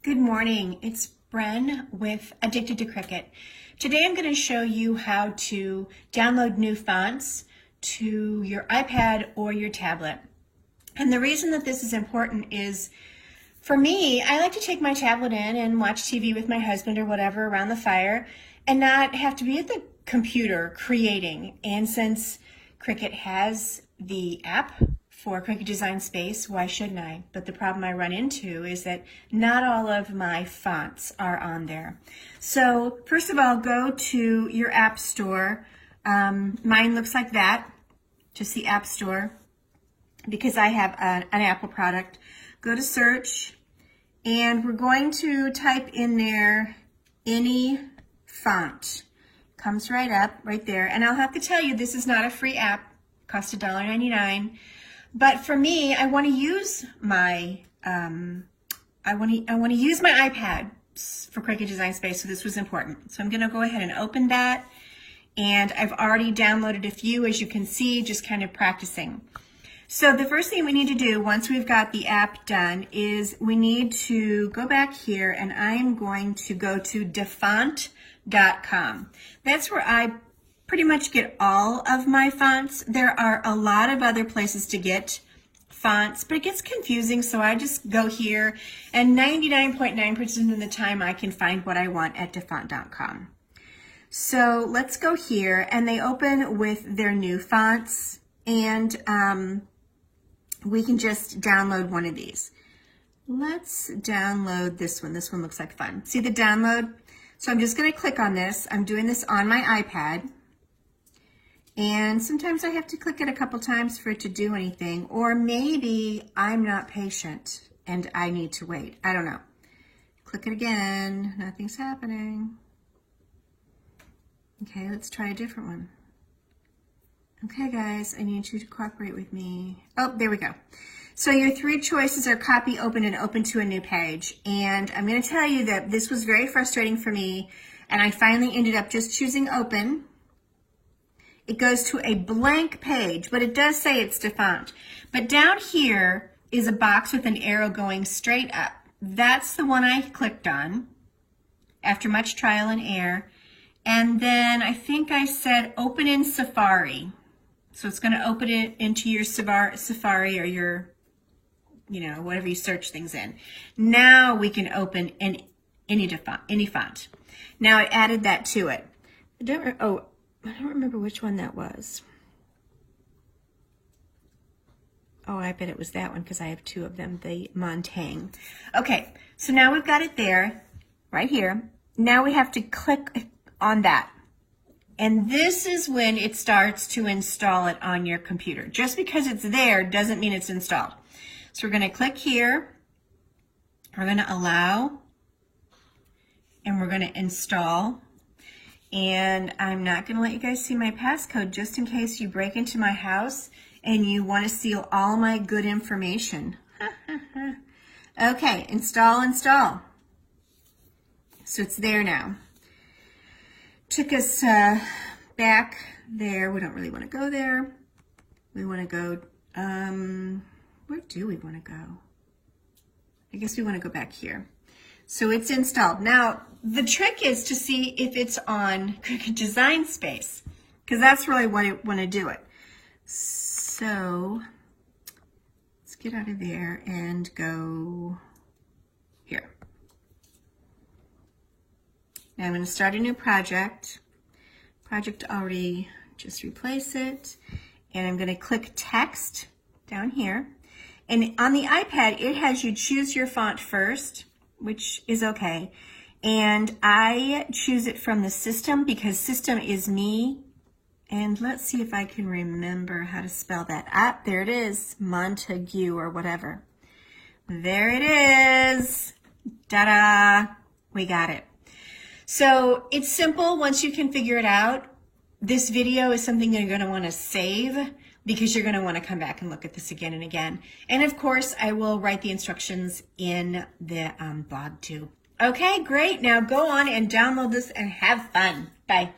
Good morning, it's Bren with Addicted to Cricut. Today I'm going to show you how to download new fonts to your iPad or your tablet. And the reason that this is important is, for me, I like to take my tablet in and watch TV with my husband or whatever around the fire and not have to be at the computer creating. And since Cricut has the app for Cricut Design Space, why shouldn't I? But the problem I run into is that not all of my fonts are on there. So first of all, go to your app store. Mine looks like that, just the app store, because I have an Apple product. Go to search, and we're going to type in there any font. Comes right up, right there. And I'll have to tell you, this is not a free app. It costs $1.99. But for me, I want to use my I want to use my iPad for Cricut Design Space, so this was important. So I'm going to go ahead and open that, and I've already downloaded a few, as you can see, just kind of practicing. So the first thing we need to do once we've got the app done is we need to go back here, and I'm going to go to Dafontcom. That's where I pretty much get all of my fonts. There are a lot of other places to get fonts, but it gets confusing, so I just go here, and 99.9% of the time I can find what I want at Dafontcom. So let's go here, and they open with their new fonts, and we can just download one of these. Let's download this one. This one looks like fun. See the download? So I'm just going to click on this. I'm doing this on my iPad. And sometimes I have to click it a couple times for it to do anything, or maybe I'm not patient and I need to wait. I don't know. Click it again, nothing's happening. Okay, let's try a different one. Okay guys, I need you to cooperate with me. Oh, there we go. So your three choices are copy, open, and open to a new page. And I'm going to tell you that this was very frustrating for me, and I finally ended up just choosing open. It goes to a blank page, but it does say it's Dafont. But down here is a box with an arrow going straight up. That's the one I clicked on after much trial and error. And then I think I said open in Safari. So it's going to open it into your Safari or your, whatever you search things in. Now we can open any font. Now I added that to it. I don't remember which one that was. Oh, I bet it was that one because I have two of them, the Montaigne. Okay, so now we've got it there, right here. Now we have to click on that. And this is when it starts to install it on your computer. Just because it's there doesn't mean it's installed. So we're going to click here. We're going to allow. And we're going to install. And I'm not going to let you guys see my passcode just in case you break into my house and you want to steal all my good information. Okay, install. So it's there now. Took us back there. We don't really want to go there. We want to go, where do we want to go? I guess we want to go back here. So it's installed. Now, the trick is to see if it's on Cricut Design Space, because that's really what I want to do it. So let's get out of there and go here. Now I'm going to start a new project. Project already, just replace it. And I'm going to click text down here. And on the iPad, it has you choose your font first, which is okay. And I choose it from the system because system is me. And let's see if I can remember how to spell that. Ah, there it is, Montague or whatever. There it is. Ta-da, we got it. So it's simple once you can figure it out. This video is something you're going to want to save because you're going to want to come back and look at this again and again. And of course, I will write the instructions in the blog too. Okay, great. Now go on and download this and have fun. Bye.